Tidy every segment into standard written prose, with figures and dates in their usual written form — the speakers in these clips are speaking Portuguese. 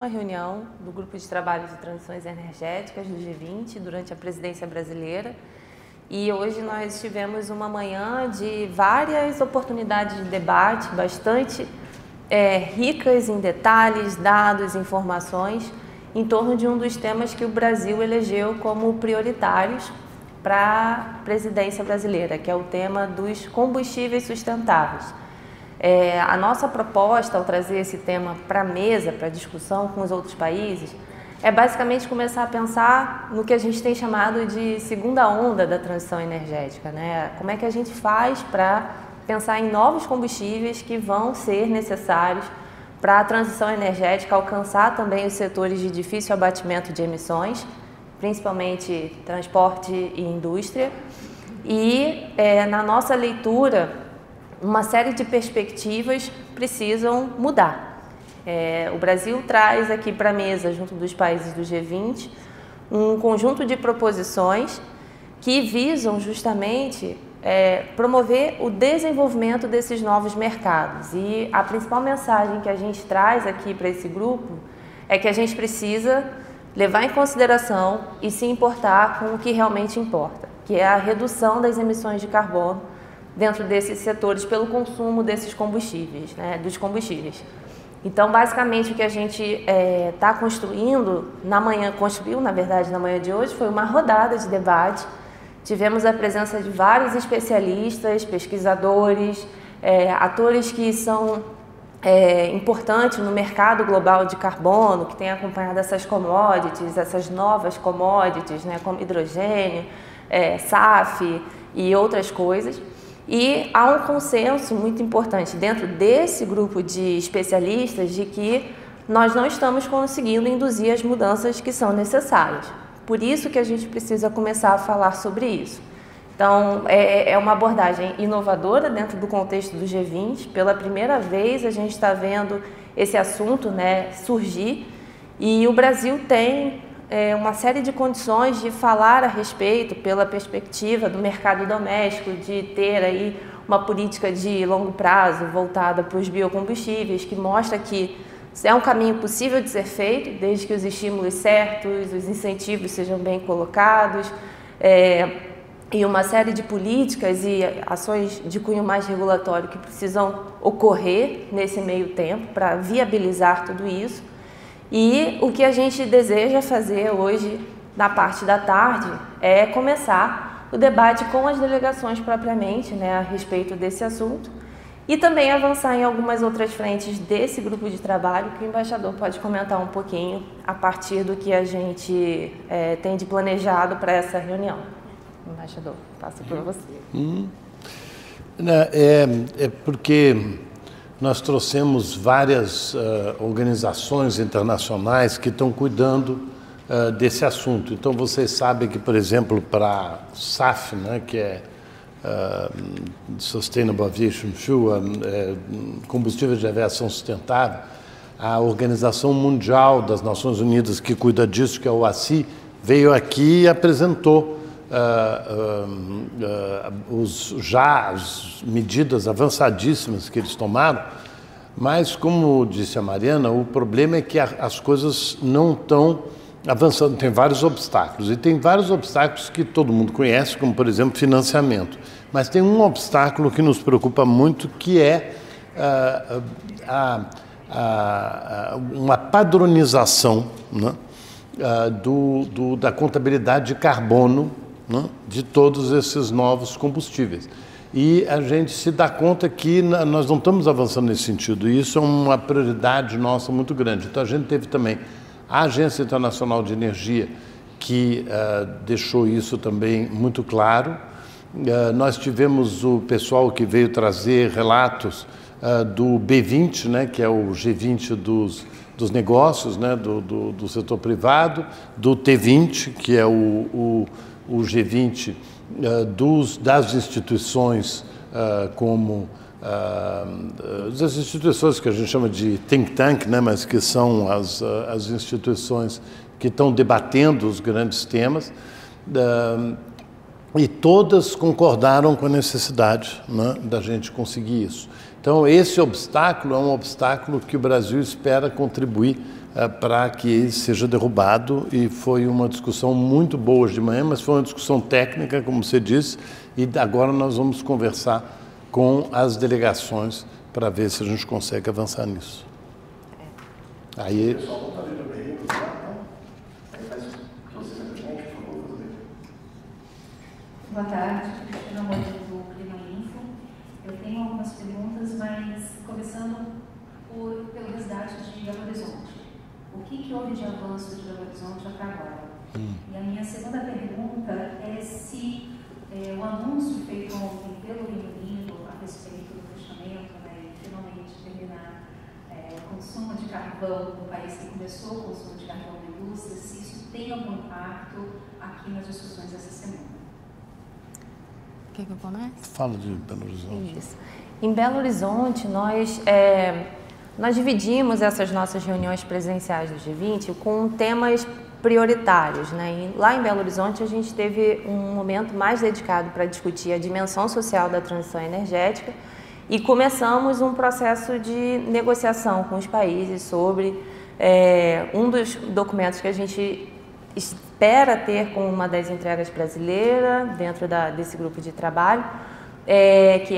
Uma reunião do Grupo de Trabalho de Transições Energéticas do G20 durante a presidência brasileira, e hoje nós tivemos uma manhã de várias oportunidades de debate bastante ricas em detalhes, dados, informações em torno de um dos temas que o Brasil elegeu como prioritários para a presidência brasileira, que é o tema dos combustíveis sustentáveis. A nossa proposta ao trazer esse tema para a mesa, para discussão com os outros países, é basicamente começar a pensar no que a gente tem chamado de segunda onda da transição energética, né? Como é que a gente faz para pensar em novos combustíveis que vão ser necessários para a transição energética alcançar também os setores de difícil abatimento de emissões, principalmente transporte e indústria. E na nossa leitura, uma série de perspectivas precisam mudar. O Brasil traz aqui para a mesa, junto dos países do G20, um conjunto de proposições que visam justamente promover o desenvolvimento desses novos mercados. E a principal mensagem que a gente traz aqui para esse grupo é que a gente precisa levar em consideração e se importar com o que realmente importa, que é a redução das emissões de carbono dentro desses setores pelo consumo desses combustíveis, né, dos combustíveis. Então, basicamente, o que a gente está construindo, construiu, na verdade, na manhã de hoje, foi uma rodada de debate. Tivemos a presença de vários especialistas, pesquisadores, atores que são importantes no mercado global de carbono, que têm acompanhado essas commodities, essas novas commodities, né, como hidrogênio, SAF e outras coisas. E há um consenso muito importante dentro desse grupo de especialistas de que nós não estamos conseguindo induzir as mudanças que são necessárias. Por isso que a gente precisa começar a falar sobre isso. Então, é uma abordagem inovadora dentro do contexto do G20. Pela primeira vez a gente está vendo esse assunto, né, surgir, e o Brasil tem uma série de condições de falar a respeito pela perspectiva do mercado doméstico, de ter aí uma política de longo prazo voltada para os biocombustíveis, que mostra que é um caminho possível de ser feito, desde que os estímulos certos, os incentivos sejam bem colocados, e uma série de políticas e ações de cunho mais regulatório que precisam ocorrer nesse meio tempo para viabilizar tudo isso. E o que a gente deseja fazer hoje, na parte da tarde, é começar o debate com as delegações propriamente, né, a respeito desse assunto, e também avançar em algumas outras frentes desse grupo de trabalho, que o embaixador pode comentar um pouquinho a partir do que a gente tem de planejado para essa reunião. Embaixador, passo por você. Porque nós trouxemos várias organizações internacionais que estão cuidando desse assunto. Então, vocês sabem que, por exemplo, para SAF, né, que é Sustainable Aviation Fuel, combustível de aviação sustentável, a Organização Mundial das Nações Unidas que cuida disso, que é o OACI, veio aqui e apresentou as medidas avançadíssimas que eles tomaram, mas, como disse a Mariana, o problema é que as coisas não estão avançando, tem vários obstáculos, e tem vários obstáculos que todo mundo conhece, como, por exemplo, financiamento, mas tem um obstáculo que nos preocupa muito, que é uma padronização, né, da contabilidade de carbono, né, de todos esses novos combustíveis. E a gente se dá conta que nós não estamos avançando nesse sentido, e isso é uma prioridade nossa muito grande. Então, a gente teve também a Agência Internacional de Energia, que deixou isso também muito claro. Nós tivemos o pessoal que veio trazer relatos do B20, né, que é o G20 dos negócios, né, do setor privado, do T20, que é o G20 das instituições, como das instituições que a gente chama de think tank, né, mas que são as instituições que estão debatendo os grandes temas, e todas concordaram com a necessidade, né, da gente conseguir isso. Então, esse obstáculo é um obstáculo que o Brasil espera contribuir para que ele seja derrubado, e foi uma discussão muito boa de manhã, mas foi uma discussão técnica, como você disse, e agora nós vamos conversar com as delegações para ver se a gente consegue avançar nisso. Aí... Boa tarde, Cristina Moura do Clima Info. Eu tenho algumas perguntas, mas começando pelo resgate de Belo Horizonte. O que houve de avanço de Belo Horizonte até agora? E a minha segunda pergunta é se o anúncio feito ontem pelo Reino Unido a respeito do fechamento, né, e finalmente terminar o consumo de carvão no país que começou o consumo de carvão na indústria, se isso tem algum impacto aqui nas discussões dessa semana. Quer que eu comece? Fala de Belo Horizonte. Isso. Em Belo Horizonte, nós dividimos essas nossas reuniões presenciais do G20 com temas prioritários, né? E lá em Belo Horizonte, a gente teve um momento mais dedicado para discutir a dimensão social da transição energética e começamos um processo de negociação com os países sobre um dos documentos que a gente espera ter com uma das entregas brasileiras dentro desse grupo de trabalho, que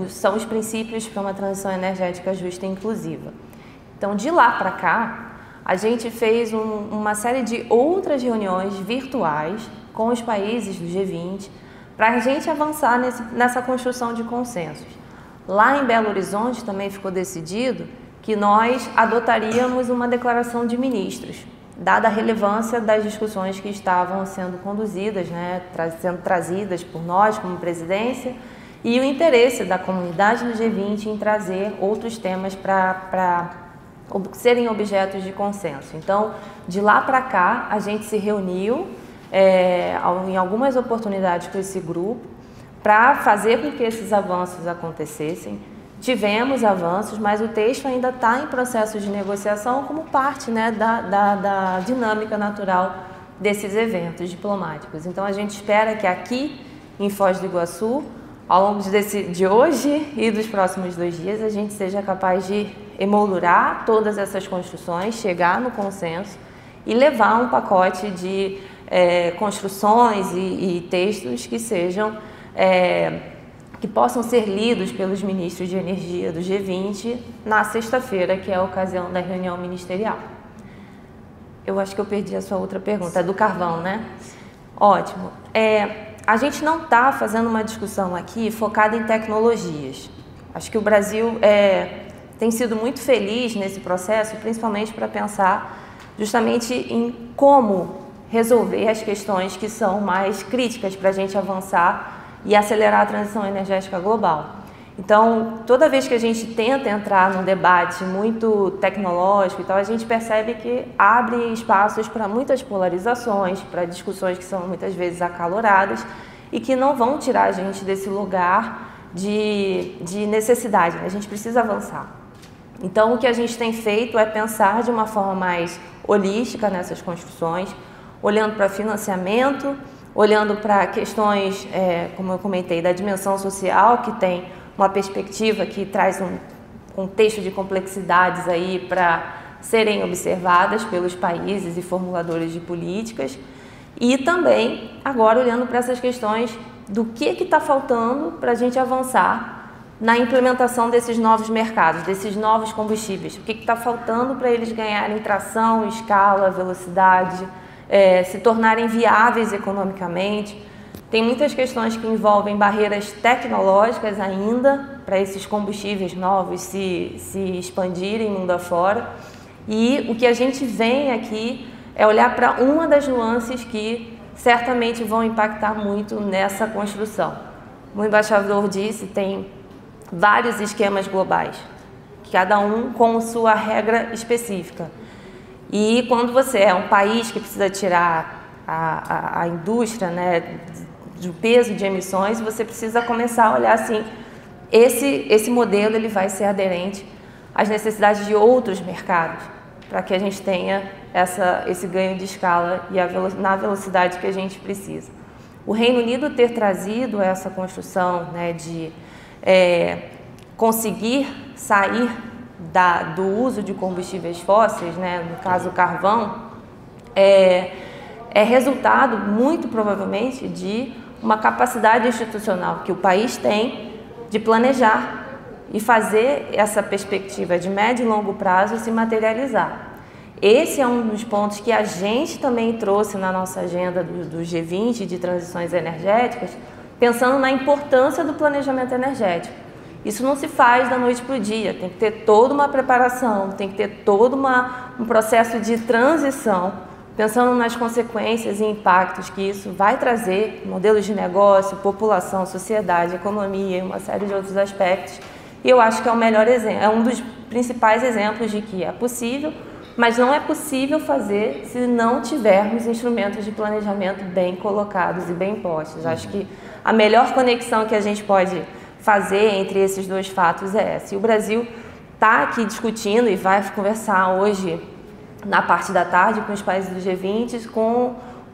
são os princípios para uma transição energética justa e inclusiva. Então, de lá para cá, a gente fez uma série de outras reuniões virtuais com os países do G20 para a gente avançar nessa construção de consensos. Lá em Belo Horizonte também ficou decidido que nós adotaríamos uma declaração de ministros, dada a relevância das discussões que estavam sendo conduzidas, né, sendo trazidas por nós como presidência, e o interesse da comunidade do G20 em trazer outros temas para serem objetos de consenso. Então, de lá para cá, a gente se reuniu em algumas oportunidades com esse grupo para fazer com que esses avanços acontecessem. Tivemos avanços, mas o texto ainda está em processo de negociação como parte, né, da dinâmica natural desses eventos diplomáticos. Então, a gente espera que aqui em Foz do Iguaçu, ao longo de hoje e dos próximos 2 dias, a gente seja capaz de emoldurar todas essas construções, chegar no consenso e levar um pacote de construções e textos que sejam... que possam ser lidos pelos ministros de energia do G20 na sexta-feira, que é a ocasião da reunião ministerial. Eu acho que eu perdi a sua outra pergunta, é do carvão, né? Ótimo. A gente não está fazendo uma discussão aqui focada em tecnologias. Acho que o Brasil tem sido muito feliz nesse processo, principalmente para pensar justamente em como resolver as questões que são mais críticas para a gente avançar e acelerar a transição energética global. Então, toda vez que a gente tenta entrar num debate muito tecnológico e tal, a gente percebe que abre espaços para muitas polarizações, para discussões que são muitas vezes acaloradas e que não vão tirar a gente desse lugar de necessidade. A gente precisa avançar. Então, o que a gente tem feito é pensar de uma forma mais holística nessas construções, olhando para financiamento, olhando para questões, como eu comentei, da dimensão social, que tem uma perspectiva que traz um contexto de complexidades aí para serem observadas pelos países e formuladores de políticas, e também agora olhando para essas questões do que está faltando para a gente avançar na implementação desses novos mercados, desses novos combustíveis, o que está faltando para eles ganharem tração, escala, velocidade, se tornarem viáveis economicamente. Tem muitas questões que envolvem barreiras tecnológicas ainda para esses combustíveis novos se expandirem mundo afora. E o que a gente vem aqui é olhar para uma das nuances que certamente vão impactar muito nessa construção. O embaixador disse, tem vários esquemas globais, cada um com sua regra específica. E quando você é um país que precisa tirar a indústria, né, do peso de emissões, você precisa começar a olhar assim, esse modelo ele vai ser aderente às necessidades de outros mercados, para que a gente tenha esse ganho de escala e na velocidade que a gente precisa. O Reino Unido ter trazido essa construção, né, de conseguir sair do uso de combustíveis fósseis, né, no caso o carvão, é resultado, muito provavelmente, de uma capacidade institucional que o país tem de planejar e fazer essa perspectiva de médio e longo prazo se materializar. Esse é um dos pontos que a gente também trouxe na nossa agenda do G20 de transições energéticas, pensando na importância do planejamento energético. Isso não se faz da noite para o dia, tem que ter toda uma preparação, tem que ter todo um processo de transição, pensando nas consequências e impactos que isso vai trazer, modelos de negócio, população, sociedade, economia e uma série de outros aspectos. E eu acho que é o melhor exemplo, é um dos principais exemplos de que é possível, mas não é possível fazer se não tivermos instrumentos de planejamento bem colocados e bem postos. Acho que a melhor conexão que a gente pode fazer entre esses dois fatos é essa. E o Brasil está aqui discutindo e vai conversar hoje, na parte da tarde, com os países do G20,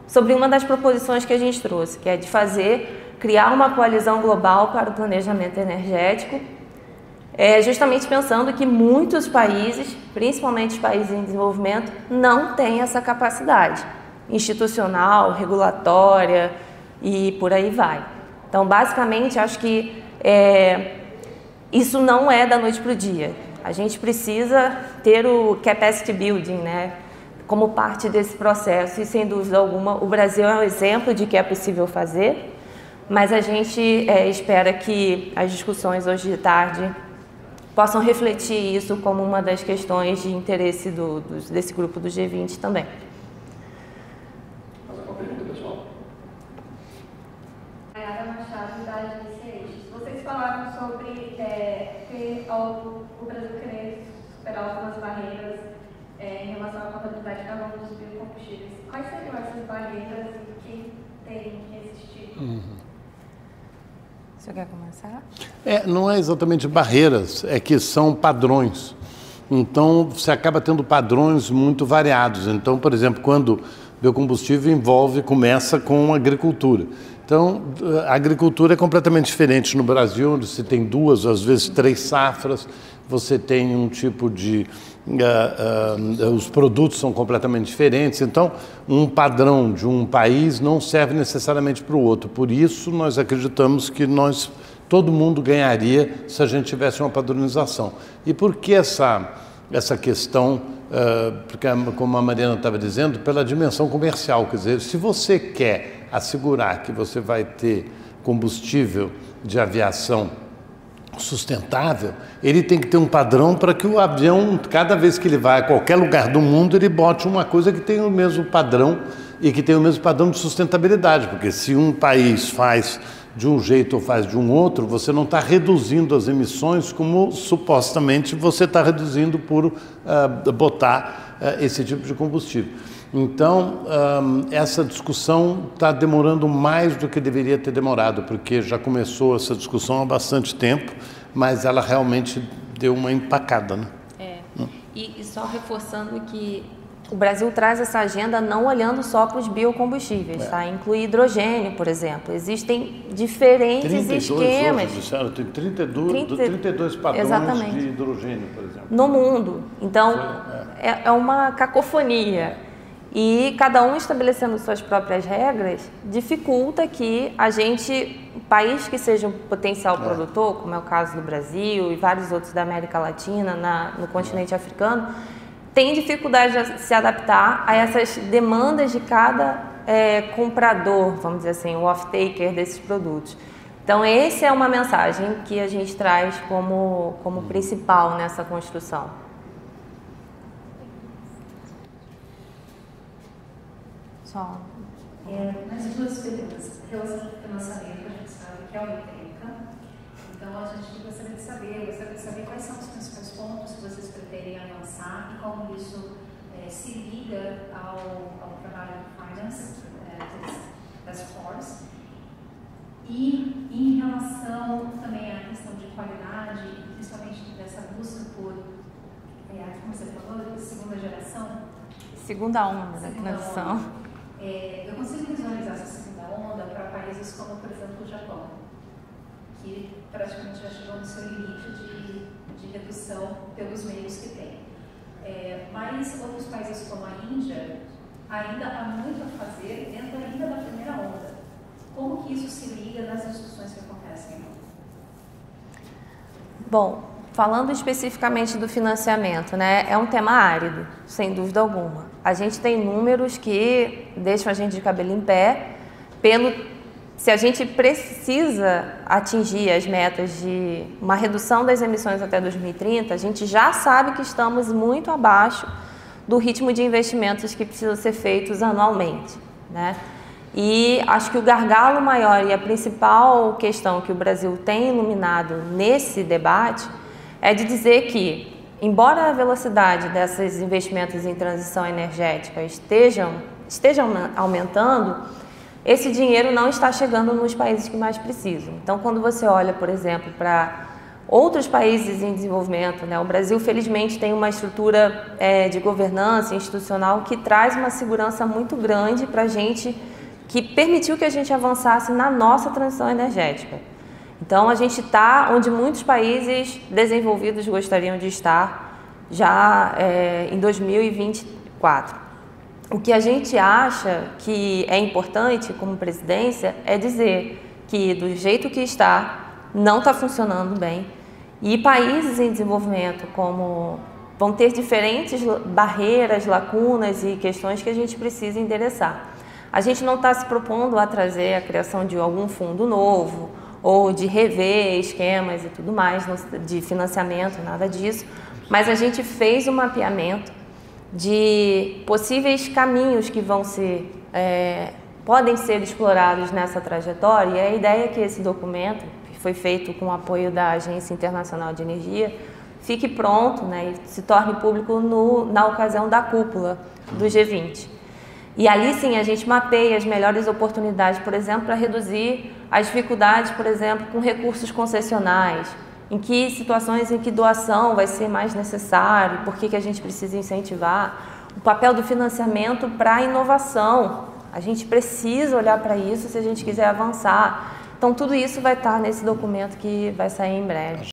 sobre uma das proposições que a gente trouxe, que é de criar uma coalizão global para o planejamento energético, justamente pensando que muitos países, principalmente os países em desenvolvimento, não têm essa capacidade institucional, regulatória e por aí vai. Então, basicamente, acho que isso não é da noite para o dia. A gente precisa ter o capacity building, né, como parte desse processo e, sem dúvida alguma, o Brasil é um exemplo de que é possível fazer, mas a gente espera que as discussões hoje de tarde possam refletir isso como uma das questões de interesse desse grupo do G20 também. Mais alguma pergunta, pessoal? Vocês falaram sobre o Brasil querer superar algumas barreiras em relação à contabilidade de carbono dos biocombustíveis. Quais seriam essas barreiras que têm que existir? Você quer começar? Não é exatamente barreiras, é que são padrões. Então, você acaba tendo padrões muito variados. Então, por exemplo, quando biocombustível começa com agricultura. Então, a agricultura é completamente diferente no Brasil, onde você tem 2, às vezes 3 safras, você tem um tipo de... os produtos são completamente diferentes, então um padrão de um país não serve necessariamente para o outro. Por isso, nós acreditamos que todo mundo ganharia se a gente tivesse uma padronização. E por que essa questão? Porque, como a Mariana estava dizendo, pela dimensão comercial, quer dizer, se você quer assegurar que você vai ter combustível de aviação sustentável, ele tem que ter um padrão para que o avião, cada vez que ele vai a qualquer lugar do mundo, ele bote uma coisa que tenha o mesmo padrão e que tenha o mesmo padrão de sustentabilidade, porque se um país faz de um jeito ou faz de um outro, você não está reduzindo as emissões como supostamente você está reduzindo por botar esse tipo de combustível. Então, essa discussão está demorando mais do que deveria ter demorado, porque já começou essa discussão há bastante tempo, mas ela realmente deu uma empacada, né? E só reforçando que o Brasil traz essa agenda não olhando só para os biocombustíveis, tá? Inclui hidrogênio, por exemplo. Existem diferentes esquemas. Tem 32 padrões exatamente. De hidrogênio, por exemplo. No mundo. Então, é uma cacofonia. E cada um estabelecendo suas próprias regras dificulta que o país que seja um potencial produtor, como é o caso do Brasil e vários outros da América Latina, no continente africano, tem dificuldade de se adaptar a essas demandas de cada comprador, vamos dizer assim, o off-taker desses produtos. Então, essa é uma mensagem que a gente traz como principal nessa construção. Mais 2 perguntas. Em relação ao financiamento, a gente sabe que é uma técnica. Então, a gente gostaria de saber quais são os principais pontos que vocês pretendem avançar e como isso se liga ao trabalho do Finance Task Force. E em relação também à questão de qualidade, principalmente dessa busca por, como você falou, segunda geração. Segunda onda da transição. Eu consigo visualizar essa segunda onda para países como, por exemplo, o Japão, que praticamente já chegou no seu limite de redução pelos meios que tem. Mas outros países como a Índia ainda há muito a fazer dentro ainda da primeira onda. Como que isso se liga nas discussões que acontecem? Bom, falando especificamente do financiamento, né, é um tema árido, sem dúvida alguma. A gente tem números que deixam a gente de cabelo em pé, se a gente precisa atingir as metas de uma redução das emissões até 2030, a gente já sabe que estamos muito abaixo do ritmo de investimentos que precisam ser feitos anualmente, né? E acho que o gargalo maior e a principal questão que o Brasil tem iluminado nesse debate é de dizer que, embora a velocidade desses investimentos em transição energética estejam aumentando, esse dinheiro não está chegando nos países que mais precisam. Então, quando você olha, por exemplo, para outros países em desenvolvimento, né, o Brasil, felizmente, tem uma estrutura de governança institucional que traz uma segurança muito grande para a gente, que permitiu que a gente avançasse na nossa transição energética. Então, a gente está onde muitos países desenvolvidos gostariam de estar já em 2024. O que a gente acha que é importante como presidência é dizer que, do jeito que está, não está funcionando bem. E países em desenvolvimento vão ter diferentes barreiras, lacunas e questões que a gente precisa endereçar. A gente não está se propondo a trazer a criação de algum fundo novo ou de rever esquemas e tudo mais, de financiamento, nada disso, mas a gente fez um mapeamento de possíveis caminhos que podem ser explorados nessa trajetória, e a ideia é que esse documento, que foi feito com o apoio da Agência Internacional de Energia, fique pronto, né, e se torne público na ocasião da cúpula do G20. E ali sim a gente mapeia as melhores oportunidades, por exemplo, para reduzir as dificuldades, por exemplo, com recursos concessionais, em que situações em que doação vai ser mais necessário, por que a gente precisa incentivar, o papel do financiamento para a inovação. A gente precisa olhar para isso se a gente quiser avançar. Então, tudo isso vai estar nesse documento que vai sair em breve.